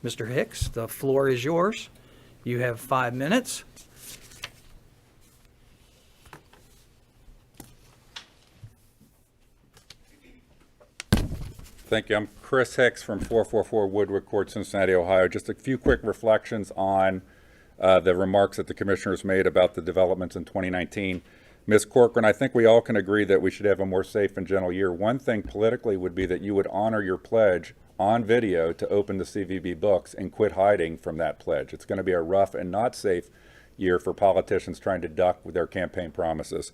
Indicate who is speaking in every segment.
Speaker 1: Mr. Hicks, the floor is yours. You have 5 minutes.
Speaker 2: Thank you. I'm Chris Hicks from 444 Woodward Court, Cincinnati, Ohio. Just a few quick reflections on the remarks that the commissioners made about the developments in 2019. Ms. Corcoran, I think we all can agree that we should have a more safe and gentle year. One thing politically would be that you would honor your pledge on video to open the CVB books and quit hiding from that pledge. It's going to be a rough and not safe year for politicians trying to duck with their campaign promises.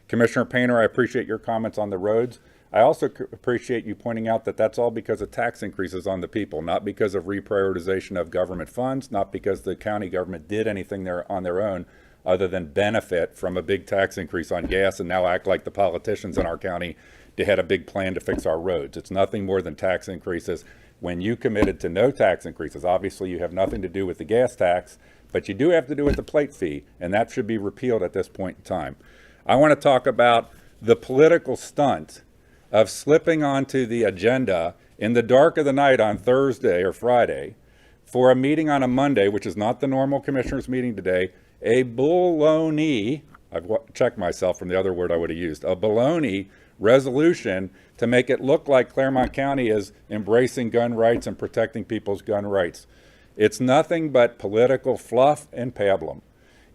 Speaker 2: Commissioner Painter, I appreciate your comments on the roads. I also appreciate you pointing out that that's all because of tax increases on the people, not because of reprioritization of government funds, not because the county government did anything there on their own other than benefit from a big tax increase on gas and now act like the politicians in our county had a big plan to fix our roads. It's nothing more than tax increases. When you committed to no tax increases, obviously you have nothing to do with the gas tax, but you do have to do with the plate fee, and that should be repealed at this point in time. I want to talk about the political stunt of slipping onto the agenda in the dark of the night on Thursday or Friday for a meeting on a Monday, which is not the normal commissioners meeting today, a baloney, I've checked myself from the other word I would have used, a baloney resolution to make it look like Clermont County is embracing gun rights and protecting people's gun rights. It's nothing but political fluff and pablum.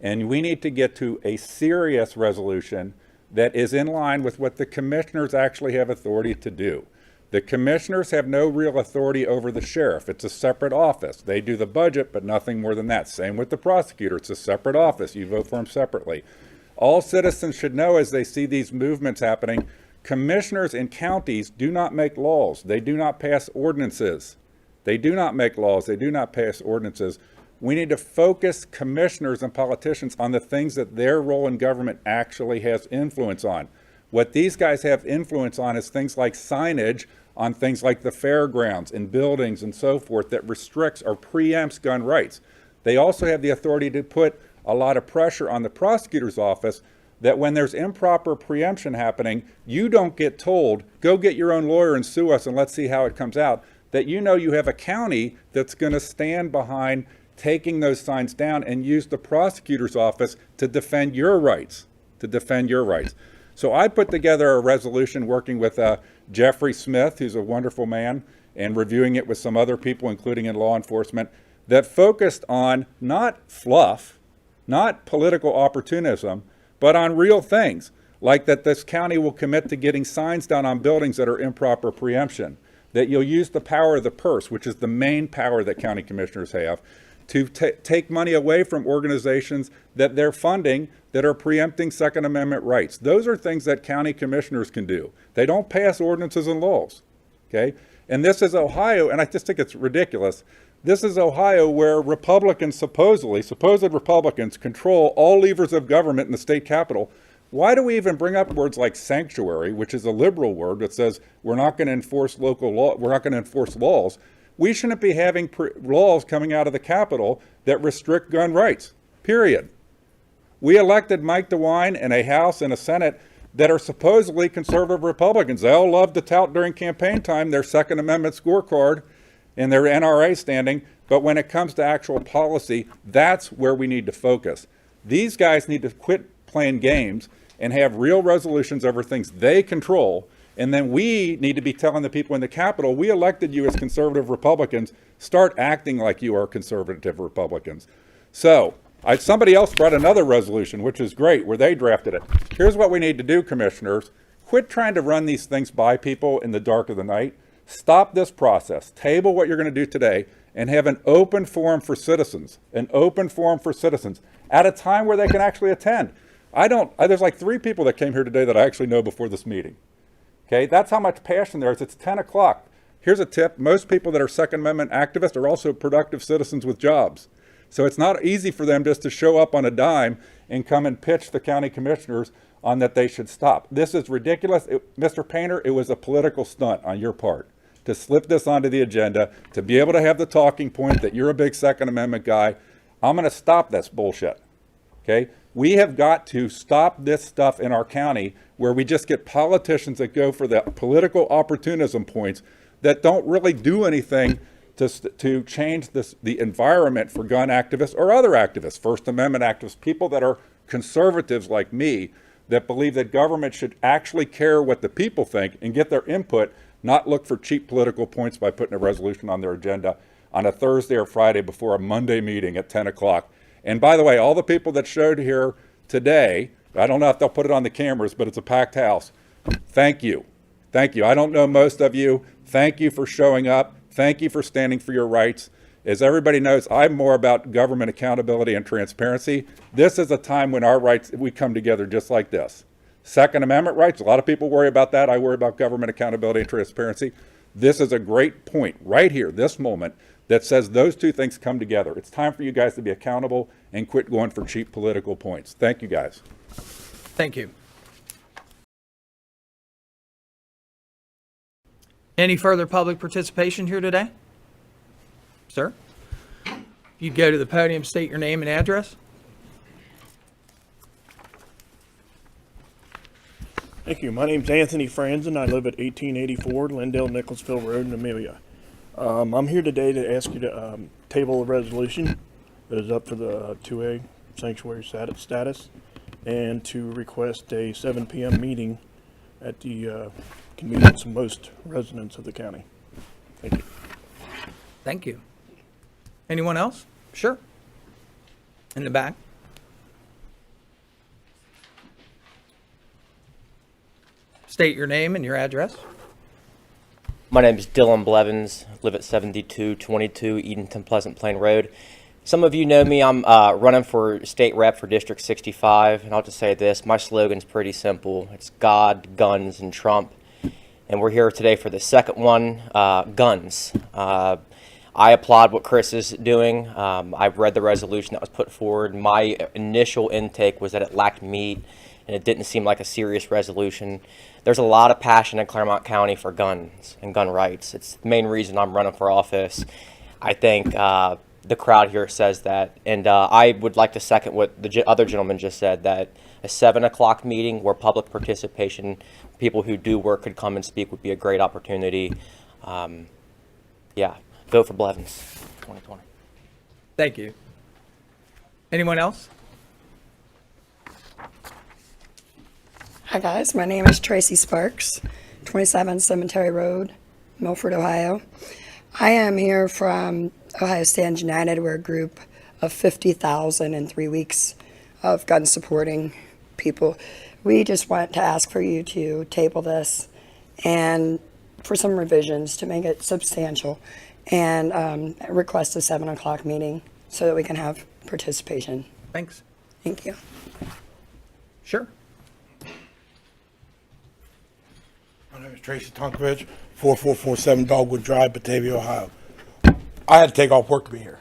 Speaker 2: And we need to get to a serious resolution that is in line with what the commissioners actually have authority to do. The commissioners have no real authority over the sheriff. It's a separate office. They do the budget, but nothing more than that. Same with the prosecutor. It's a separate office. You vote for them separately. All citizens should know as they see these movements happening, commissioners in counties do not make laws. They do not pass ordinances. They do not make laws. They do not pass ordinances. We need to focus commissioners and politicians on the things that their role in government actually has influence on. What these guys have influence on is things like signage on things like the fairgrounds and buildings and so forth that restricts or preempts gun rights. They also have the authority to put a lot of pressure on the prosecutor's office that when there's improper preemption happening, you don't get told, go get your own lawyer and sue us and let's see how it comes out, that you know you have a county that's going to stand behind taking those signs down and use the prosecutor's office to defend your rights, So I put together a resolution working with Jeffrey Smith, who's a wonderful man, and reviewing it with some other people, including in law enforcement, that focused on not fluff, not political opportunism, but on real things, like that this county will commit to getting signs down on buildings that are improper preemption, that you'll use the power of the purse, which is the main power that county commissioners have, to take money away from organizations that they're funding that are preempting Second Amendment rights. Those are things that county commissioners can do. They don't pass ordinances and laws, okay? And this is Ohio, and I just think it's ridiculous. This is Ohio where Republicans, supposed Republicans, control all levers of government in the state capitol. Why do we even bring up words like sanctuary, which is a liberal word that says we're not going to enforce local law, we're not going to enforce laws? We shouldn't be having laws coming out of the Capitol that restrict gun rights, period. We elected Mike DeWine and a House and a Senate that are supposedly conservative Republicans. They all love to tout during campaign time their Second Amendment scorecard and their NRA standing, but when it comes to actual policy, that's where we need to focus. These guys need to quit playing games and have real resolutions over things they control. And then we need to be telling the people in the Capitol, we elected you as conservative Republicans, start acting like you are conservative Republicans. So somebody else brought another resolution, which is great, where they drafted it. Here's what we need to do, commissioners. Quit trying to run these things by people in the dark of the night. Stop this process. Table what you're going to do today and have an open forum for citizens, at a time where they can actually attend. There's like 3 people that came here today that I actually know before this meeting. Okay, that's how much passion there is. It's 10 o'clock. Here's a tip. Most people that are Second Amendment activists are also productive citizens with jobs. So it's not easy for them just to show up on a dime and come and pitch the county commissioners on that they should stop. This is ridiculous. Mr. Painter, it was a political stunt on your part to slip this onto the agenda, to be able to have the talking point that you're a big Second Amendment guy. I'm going to stop this bullshit. Okay? We have got to stop this stuff in our county where we just get politicians that go for the political opportunism points that don't really do anything to change the environment for gun activists or other activists, First Amendment activists, people that are conservatives like me, that believe that government should actually care what the people think and get their input, not look for cheap political points by putting a resolution on their agenda on a Thursday or Friday before a Monday meeting at 10 o'clock. And by the way, all the people that showed here today, I don't know if they'll put it on the cameras, but it's a packed house. Thank you. Thank you. I don't know most of you. Thank you for showing up. Thank you for standing for your rights. As everybody knows, I'm more about government accountability and transparency. This is a time when our rights, we come together just like this. Second Amendment rights, a lot of people worry about that. I worry about government accountability and transparency. This is a great point right here, this moment, that says those two things come together. It's time for you guys to be accountable and quit going for cheap political points. Thank you, guys.
Speaker 1: Thank you. Any further public participation here today? Sir? If you'd go to the podium, state your name and address.
Speaker 3: Thank you. My name's Anthony Franzen. I live at 1884 Lindale Nicholasville Road in Amelia. I'm here today to ask you to table a resolution that is up for the 2A sanctuary status and to request a 7 p.m. meeting at the convenience of most residents of the county. Thank you.
Speaker 1: Thank you. Anyone else? Sure. In the back. State your name and your address.
Speaker 4: My name is Dylan Blevins, live at 7222 Edenton Pleasant Plain Road. Some of you know me, I'm running for state rep for District 65, and I'll just say this, my slogan's pretty simple. It's God, guns, and Trump. And we're here today for the second one, guns. I applaud what Chris is doing. I've read the resolution that was put forward. My initial intake was that it lacked meat, and it didn't seem like a serious resolution. There's a lot of passion in Clermont County for guns and gun rights. It's the main reason I'm running for office. I think the crowd here says that. And I would like to second what the other gentleman just said, that a 7 o'clock meeting where public participation, people who do work could come and speak, would be a great opportunity. Yeah, vote for Blevins 2020.
Speaker 1: Thank you. Anyone else?
Speaker 5: Hi guys, my name is Tracy Sparks, 27 Cemetery Road, Milford, Ohio. I am here from Ohio Stands United. We're a group of 50,000 in 3 weeks of gun supporting people. We just want to ask for you to table this and for some revisions to make it substantial and request a 7 o'clock meeting so that we can have participation.
Speaker 1: Thanks.
Speaker 5: Thank you.
Speaker 1: Sure.
Speaker 6: My name is Tracy Tonkovich, 4447 Dogwood Drive, Batavia, Ohio. I had to take off work to be here.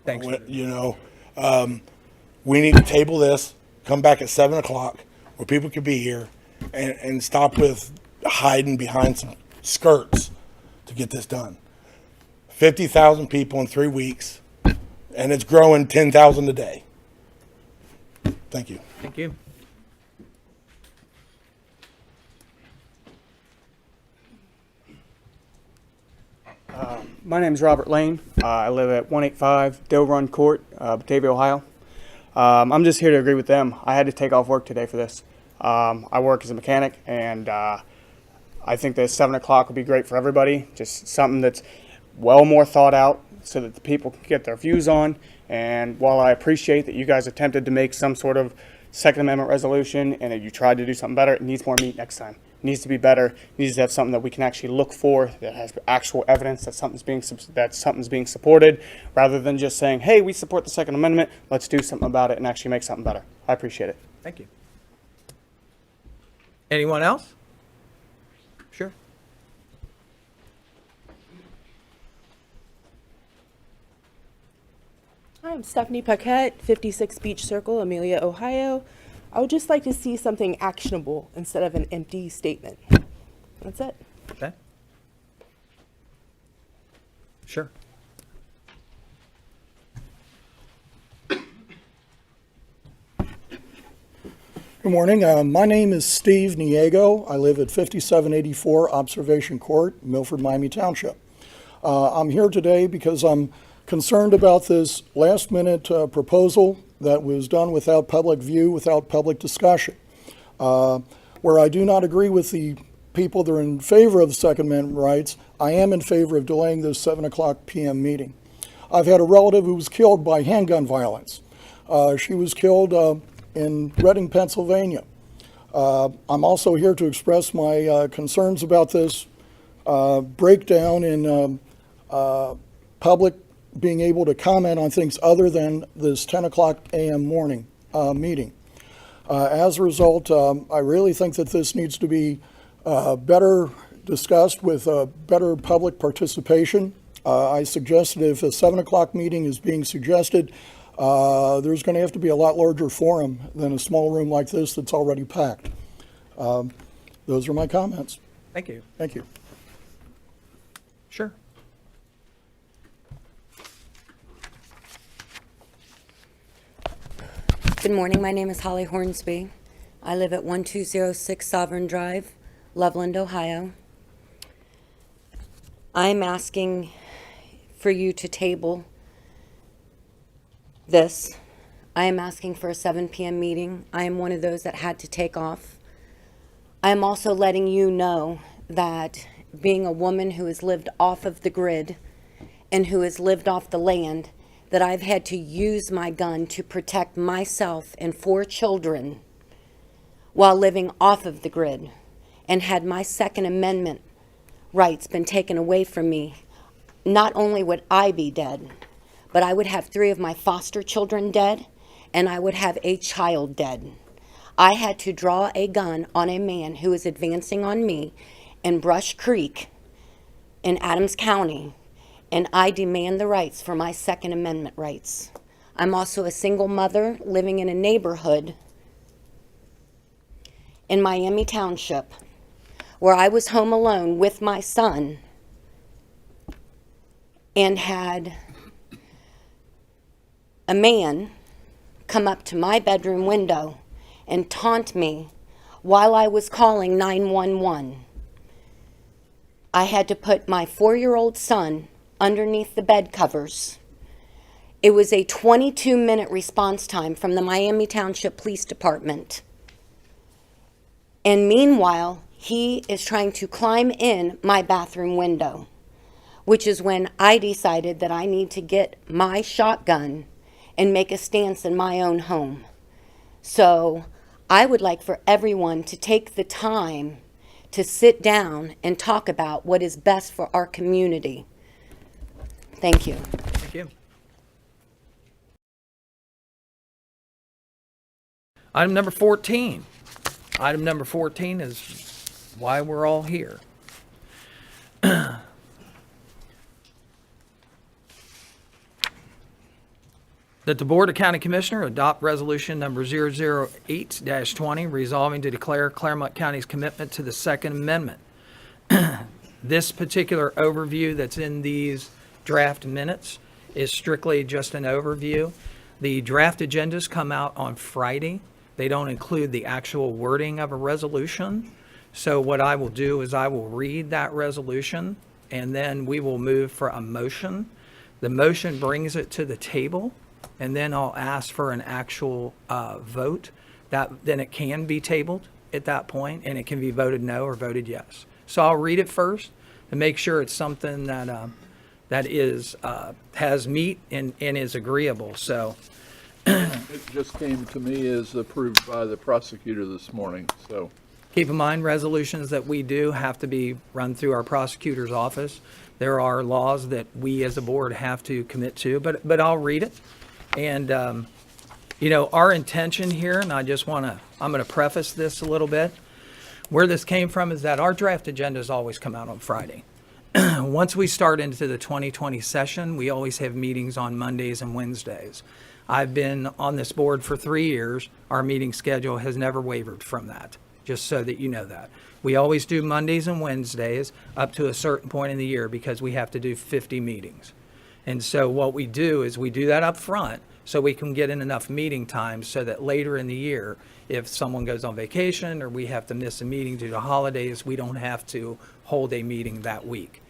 Speaker 1: Thanks.
Speaker 6: We need to table this, come back at 7 o'clock where people can be here and stop with hiding behind some skirts to get this done. 50,000 people in 3 weeks, and it's growing 10,000 a day. Thank you.
Speaker 1: Thank you.
Speaker 7: My name is Robert Lane. I live at 185 Dill Run Court, Batavia, Ohio. I'm just here to agree with them. I had to take off work today for this. I work as a mechanic, and I think that 7 o'clock would be great for everybody. Just something that's well more thought out so that the people can get their views on. And while I appreciate that you guys attempted to make some sort of Second Amendment resolution and that you tried to do something better, it needs more meat next time. It needs to be better. It needs to have something that we can actually look for, that has actual evidence that something's being supported, rather than just saying, hey, we support the Second Amendment, let's do something about it and actually make something better. I appreciate it.
Speaker 1: Thank you. Anyone else? Sure.
Speaker 8: Hi, I'm Stephanie Paquette, 56 Beach Circle, Amelia, Ohio. I would just like to see something actionable instead of an empty statement. That's it.
Speaker 1: Okay. Sure.
Speaker 6: Good morning. My name is Steve Niego. I live at 5784 Observation Court, Milford, Miami Township.
Speaker 9: I'm here today because I'm concerned about this last-minute proposal that was done without public view, without public discussion. Where I do not agree with the people that are in favor of the Second Amendment rights, I am in favor of delaying this 7:00 p.m. meeting. I've had a relative who was killed by handgun violence. She was killed in Reading, Pennsylvania. I'm also here to express my concerns about this breakdown in public being able to comment on things other than this 10:00 a.m. morning meeting. As a result, I really think that this needs to be better discussed with better public participation. I suggested if a 7:00 meeting is being suggested, there's going to have to be a lot larger forum than a small room like this that's already packed. Those are my comments.
Speaker 1: Thank you.
Speaker 9: Thank you.
Speaker 1: Sure.
Speaker 10: Good morning. My name is Holly Hornsby. I live at 1206 Sovereign Drive, Loveland, Ohio. I'm asking for you to table this. I am asking for a 7 p.m. meeting. I am one of those that had to take off. I am also letting you know that being a woman who has lived off of the grid and who has lived off the land, that I've had to use my gun to protect myself and 4 children while living off of the grid, and had my Second Amendment rights been taken away from me, not only would I be dead, but I would have 3 of my foster children dead, and I would have a child dead. I had to draw a gun on a man who was advancing on me in Brush Creek in Adams County, and I demand the rights for my Second Amendment rights. I'm also a single mother living in a neighborhood in Miami Township where I was home alone with my son and had a man come up to my bedroom window and taunt me while I was calling 911. I had to put my 4-year-old son underneath the bed covers. It was a 22-minute response time from the Miami Township Police Department. And meanwhile, he is trying to climb in my bathroom window, which is when I decided that I need to get my shotgun and make a stance in my own home. So I would like for everyone to take the time to sit down and talk about what is best for our community. Thank you.
Speaker 1: Thank you. Item number 14. Item number 14 is why we're all here. That the Board of County Commissioner adopt resolution number 008-20 resolving to declare Clermont County's commitment to the Second Amendment. This particular overview that's in these draft minutes is strictly just an overview. The draft agendas come out on Friday. They don't include the actual wording of a resolution. So what I will do is I will read that resolution and then we will move for a motion. The motion brings it to the table and then I'll ask for an actual vote. Then it can be tabled at that point and it can be voted no or voted yes. So I'll read it first and make sure it's something that is has meat and is agreeable. So
Speaker 11: It just came to me as approved by the prosecutor this morning, so.
Speaker 1: keep in mind, resolutions that we do have to be run through our prosecutor's office. There are laws that we as a board have to commit to, but I'll read it. And, our intention here, and I'm going to preface this a little bit. Where this came from is that our draft agendas always come out on Friday. Once we start into the 2020 session, we always have meetings on Mondays and Wednesdays. I've been on this board for 3 years. Our meeting schedule has never wavered from that, just so that you know that. We always do Mondays and Wednesdays up to a certain point in the year because we have to do 50 meetings. And so what we do is we do that up front so we can get in enough meeting time so that later in the year, if someone goes on vacation or we have to miss a meeting due to holidays, we don't have to hold a meeting that week.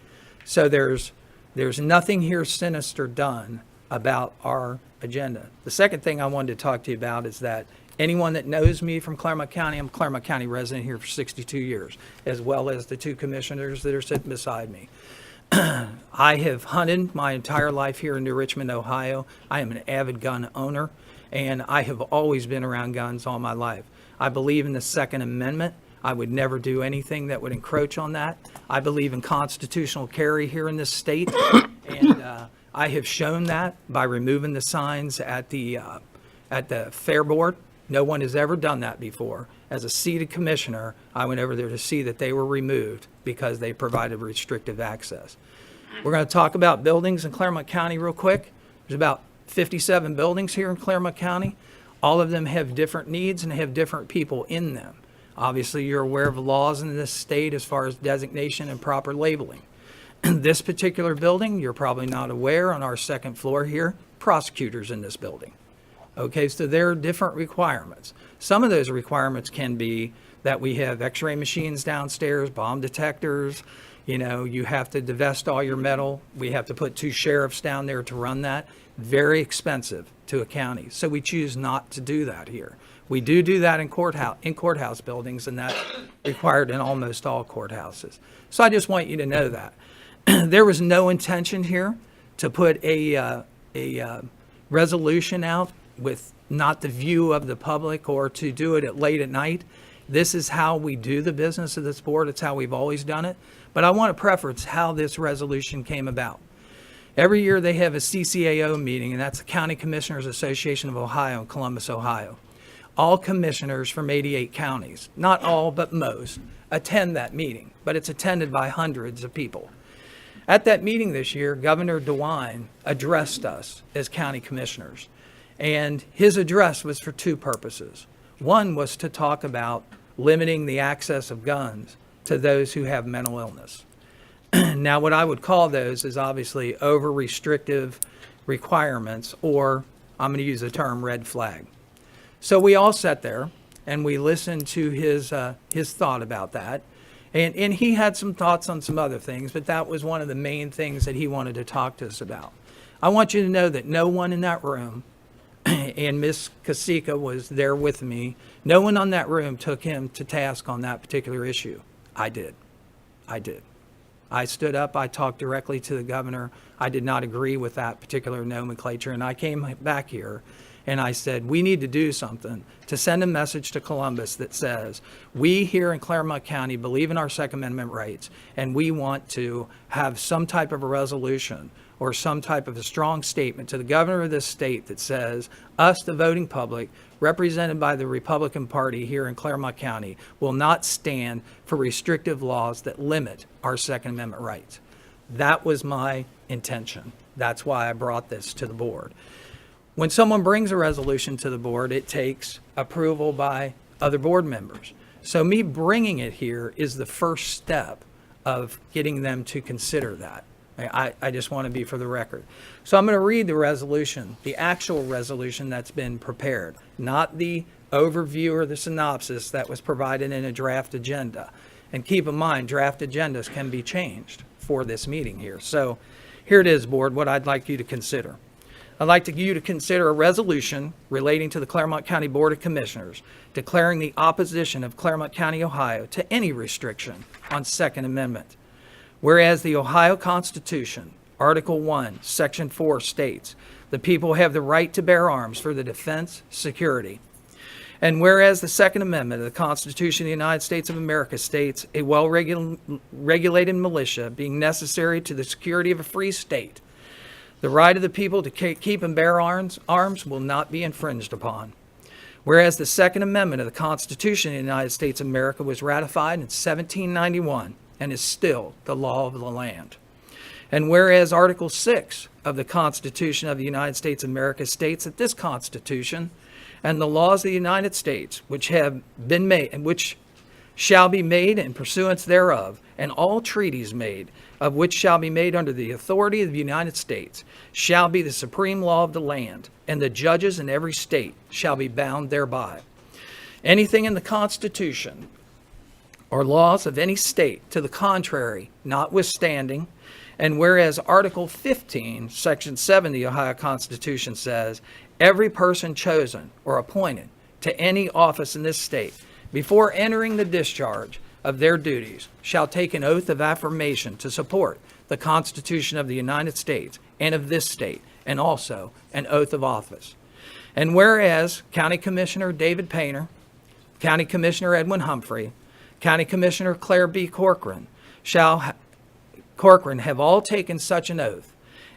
Speaker 1: So there's There's nothing here sinister done about our agenda. The second thing I wanted to talk to you about is that anyone that knows me from Clermont County, I'm a Clermont County resident here for 62 years, as well as the two commissioners that are sitting beside me. I have hunted my entire life here in New Richmond, Ohio. I am an avid gun owner, and I have always been around guns all my life. I believe in the Second Amendment. I would never do anything that would encroach on that. I believe in constitutional carry here in this state, and I have shown that by removing the signs at the Fair Board. No one has ever done that before. As a seated commissioner, I went over there to see that they were removed because they provided restrictive access. We're going to talk about buildings in Clermont County real quick. There's about 57 buildings here in Clermont County. All of them have different needs and have different people in them. Obviously, you're aware of the laws in this state as far as designation and proper labeling. This particular building, you're probably not aware, on our second floor here, prosecutors in this building. Okay, so there are different requirements. Some of those requirements can be that we have x-ray machines downstairs, bomb detectors, you have to divest all your metal. We have to put 2 sheriffs down there to run that. Very expensive to a county. So we choose not to do that here. We do that in courthouse buildings, and that's required in almost all courthouses. So I just want you to know that. There was no intention here to put a resolution out with not the view of the public or to do it at late at night. This is how we do the business of this board. It's how we've always done it. But I want to preface how this resolution came about. Every year they have a CCAO meeting, and that's the County Commissioners Association of Ohio in Columbus, Ohio. All commissioners from 88 counties, not all but most, attend that meeting, but it's attended by hundreds of people. At that meeting this year, Governor DeWine addressed us as county commissioners, and his address was for 2 purposes. One was to talk about limiting the access of guns to those who have mental illness. Now, what I would call those is obviously over-restrictive requirements, or I'm going to use the term red flag. So we all sat there and we listened to his thought about that. And he had some thoughts on some other things, but that was one of the main things that he wanted to talk to us about. I want you to know that no one in that room, and Ms. Kasika was there with me, no one on that room took him to task on that particular issue. I did. I stood up, I talked directly to the governor. I did not agree with that particular nomenclature, and I came back here and I said, we need to do something to send a message to Columbus that says, we here in Clermont County believe in our Second Amendment rights, and we want to have some type of a resolution or some type of a strong statement to the governor of this state that says, us, the voting public, represented by the Republican Party here in Clermont County, will not stand for restrictive laws that limit our Second Amendment rights. That was my intention. That's why I brought this to the board. When someone brings a resolution to the board, it takes approval by other board members. So me bringing it here is the first step of getting them to consider that. I just want to be for the record. So I'm going to read the resolution, the actual resolution that's been prepared, not the overview or the synopsis that was provided in a draft agenda. And keep in mind, draft agendas can be changed for this meeting here. So here it is, board, what I'd like you to consider. I'd like you to consider a resolution relating to the Clermont County Board of Commissioners declaring the opposition of Clermont County, Ohio to any restriction on Second Amendment. Whereas the Ohio Constitution, Article 1, Section 4 states, the people have the right to bear arms for the defense, security. And whereas the Second Amendment of the Constitution of the United States of America states a well-regulated militia being necessary to the security of a free state, the right of the people to keep and bear arms will not be infringed upon. Whereas the Second Amendment of the Constitution of the United States of America was ratified in 1791 and is still the law of the land. And whereas Article 6 of the Constitution of the United States of America states that this Constitution and the laws of the United States, which have been made and which shall be made in pursuance thereof, and all treaties made, of which shall be made under the authority of the United States, shall be the supreme law of the land, and the judges in every state shall be bound thereby. Anything in the Constitution or laws of any state to the contrary, notwithstanding, And whereas Article 15, Section 7 of the Ohio Constitution says, every person chosen or appointed to any office in this state before entering the discharge of their duties shall take an oath of affirmation to support the Constitution of the United States and of this state, and also an oath of office. And whereas County Commissioner David Painter, County Commissioner Edwin Humphrey, County Commissioner Claire B. Corcoran have all taken such an oath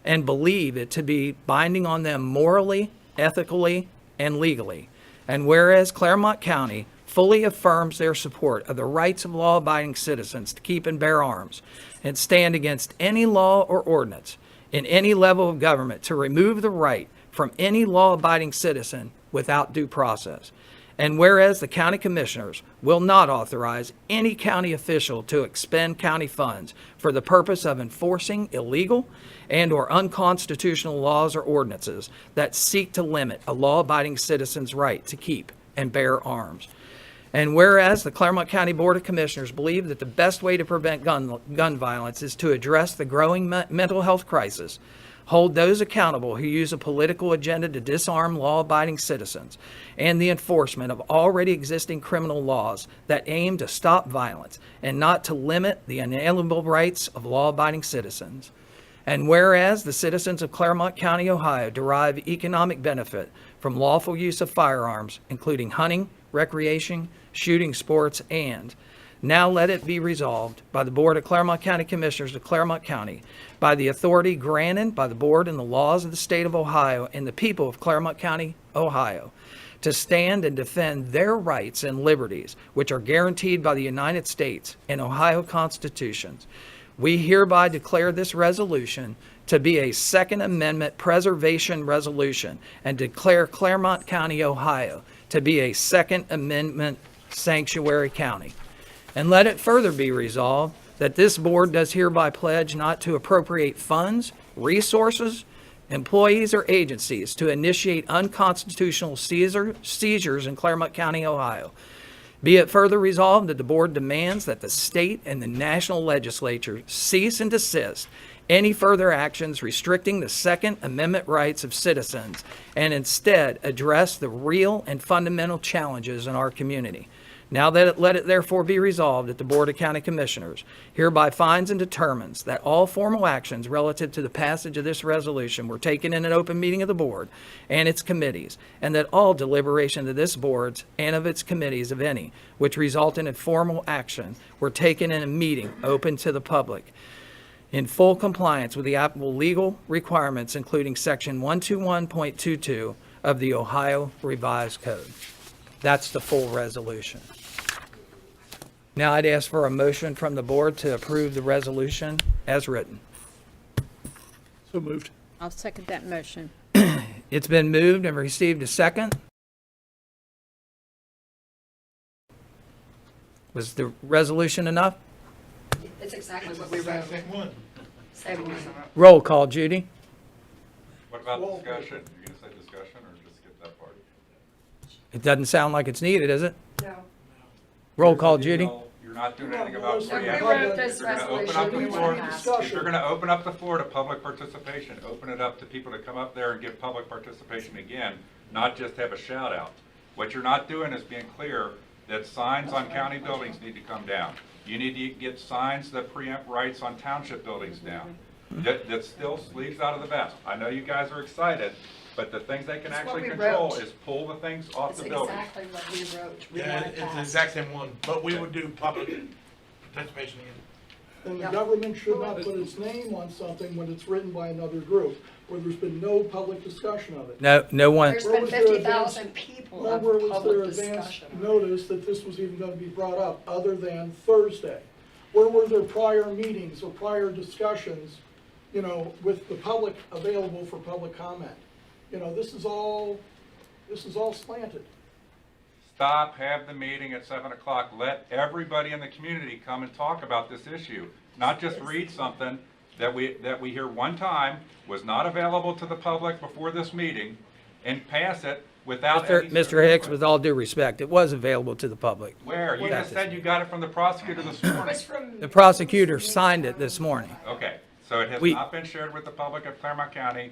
Speaker 1: and believe it to be binding on them morally, ethically, and legally. And whereas Clermont County fully affirms their support of the rights of law-abiding citizens to keep and bear arms and stand against any law or ordinance in any level of government to remove the right from any law-abiding citizen without due process. And whereas the county commissioners will not authorize any county official to expend county funds for the purpose of enforcing illegal and or unconstitutional laws or ordinances that seek to limit a law-abiding citizen's right to keep and bear arms. And whereas the Clermont County Board of Commissioners believe that the best way to prevent gun violence is to address the growing mental health crisis, hold those accountable who use a political agenda to disarm law-abiding citizens, and the enforcement of already existing criminal laws that aim to stop violence and not to limit the inalienable rights of law-abiding citizens. And whereas the citizens of Clermont County, Ohio derive economic benefit from lawful use of firearms, including hunting, recreation, shooting sports, and now let it be resolved by the Board of Clermont County Commissioners of Clermont County, by the authority granted by the Board and the laws of the state of Ohio and the people of Clermont County, Ohio, to stand and defend their rights and liberties, which are guaranteed by the United States and Ohio constitutions. We hereby declare this resolution to be a Second Amendment preservation resolution and declare Clermont County, Ohio, to be a Second Amendment sanctuary county. And let it further be resolved that this board does hereby pledge not to appropriate funds, resources, employees, or agencies to initiate unconstitutional seizures in Clermont County, Ohio. Be it further resolved that the board demands that the state and the national legislature cease and desist any further actions restricting the Second Amendment rights of citizens and instead address the real and fundamental challenges in our community. Now let it therefore be resolved that the Board of County Commissioners hereby finds and determines that all formal actions relative to the passage of this resolution were taken in an open meeting of the board and its committees, and that all deliberation of this board's and of its committees, of any, which resulted in formal action, were taken in a meeting open to the public, in full compliance with the applicable legal requirements, including Section 121.22 of the Ohio Revised Code. That's the full resolution. Now I'd ask for a motion from the board to approve the resolution as written.
Speaker 3: So moved.
Speaker 12: I'll second that motion.
Speaker 1: It's been moved and received a second. Was the resolution enough?
Speaker 5: It's exactly what we wrote. Same one.
Speaker 1: Roll call, Judy.
Speaker 2: What about discussion? You're going to say discussion or just skip that part?
Speaker 1: It doesn't sound like it's needed, is it?
Speaker 5: No.
Speaker 1: Roll call, Judy.
Speaker 2: You're not doing anything about
Speaker 5: We
Speaker 2: preemption.
Speaker 5: wrote this
Speaker 2: If you're gonna open up
Speaker 5: resolution, we
Speaker 2: the
Speaker 5: want
Speaker 2: floor-
Speaker 5: to pass.
Speaker 2: If you're going to open up the floor to public participation, open it up to people to come up there and give public participation again, not just have a shout out. What you're not doing is being clear that signs on county buildings need to come down. You need to get signs that preempt rights on township buildings down. That still leaves out of the best. I know you guys are excited, but the things they can
Speaker 5: It's what
Speaker 2: actually
Speaker 5: we
Speaker 2: control
Speaker 5: wrote.
Speaker 2: is pull the things off
Speaker 5: It's
Speaker 2: the buildings.
Speaker 5: exactly what we wrote. We
Speaker 6: Yeah,
Speaker 5: want
Speaker 6: it's
Speaker 5: it
Speaker 6: the
Speaker 5: passed.
Speaker 6: exact same one, but we would do public participation again.
Speaker 9: And the
Speaker 5: Yep.
Speaker 9: government should not put its name on something when it's written by another group, where there's been no public discussion of it.
Speaker 1: No one.
Speaker 5: There's
Speaker 9: Where
Speaker 5: been
Speaker 9: was their
Speaker 5: 50,000 people of
Speaker 9: Where was their
Speaker 5: public
Speaker 9: advance
Speaker 5: discussion.
Speaker 9: notice that this was even gonna be brought up, other than Thursday? Where were there prior meetings or prior discussions, you know, with the public available for public comment? You know, this is all slanted.
Speaker 2: Stop, have the meeting at 7 o'clock. Let everybody in the community come and talk about this issue. Not just read something that we hear one time, was not available to the public before this meeting, and pass it without any.
Speaker 1: Mr. Hicks, with all due respect, it was available to the public.
Speaker 2: Where? You just said you got it from the prosecutor this morning.
Speaker 1: The prosecutor signed it this morning.
Speaker 2: Okay, So it has
Speaker 1: We-
Speaker 2: not been shared with the public of Clermont County,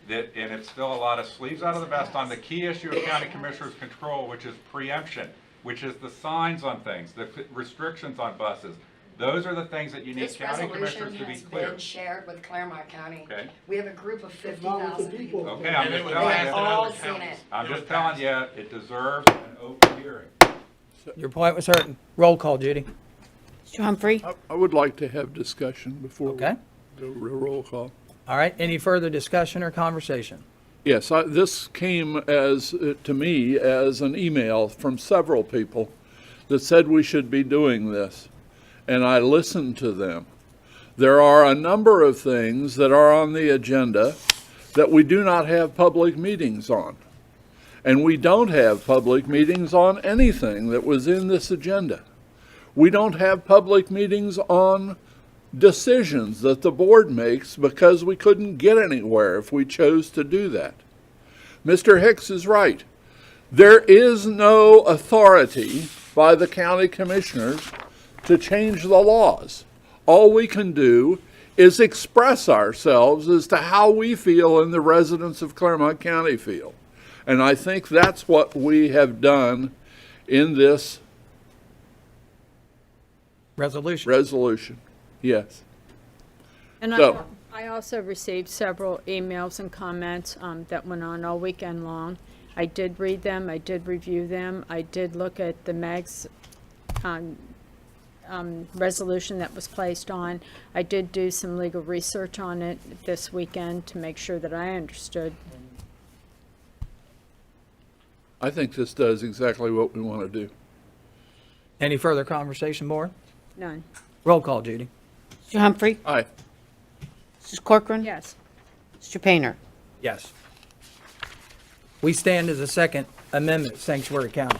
Speaker 2: and it's still a lot of sleeves out of the vest on the key issue of county commissioners' control, which is preemption, which is the signs on things, the restrictions on buses. Those are the things that you need
Speaker 5: This
Speaker 2: county
Speaker 5: resolution
Speaker 2: commissioners to be
Speaker 5: has
Speaker 2: clear.
Speaker 5: been shared with Clermont County.
Speaker 2: Okay.
Speaker 5: We have a group of 50,000 people.
Speaker 2: Okay, I'm just
Speaker 5: They
Speaker 2: telling
Speaker 5: have
Speaker 2: you,
Speaker 5: all seen it.
Speaker 2: I'm just telling you, it deserves an open hearing.
Speaker 1: Your point was heard. Roll call, Judy.
Speaker 10: Mr. Humphrey?
Speaker 11: I would like to have discussion before we
Speaker 1: Okay.
Speaker 11: go roll call.
Speaker 1: All right, any further discussion or conversation?
Speaker 11: Yes, this came to me as an email from several people that said we should be doing this, and I listened to them. There are a number of things that are on the agenda that we do not have public meetings on. And we don't have public meetings on anything that was in this agenda. We don't have public meetings on decisions that the board makes because we couldn't get anywhere if we chose to do that. Mr. Hicks is right. There is no authority by the county commissioners to change the laws. All we can do is express ourselves as to how we feel and the residents of Clermont County feel. And I think that's what we have done in this
Speaker 1: Resolution.
Speaker 11: Yes.
Speaker 12: And
Speaker 11: So-
Speaker 12: I also received several emails and comments that went on all weekend long. I did read them, I did review them, I did look at the MEG's resolution that was placed on. I did do some legal research on it this weekend to make sure that I understood.
Speaker 11: I think this does exactly what we want to do.
Speaker 1: Any further conversation, board?
Speaker 12: None.
Speaker 1: Roll call, Judy.
Speaker 10: Mr. Humphrey?
Speaker 11: Aye.
Speaker 10: Mrs. Corcoran?
Speaker 12: Yes.
Speaker 10: Mr. Painter?
Speaker 1: Yes. We stand as a second amendment, Sanctuary County.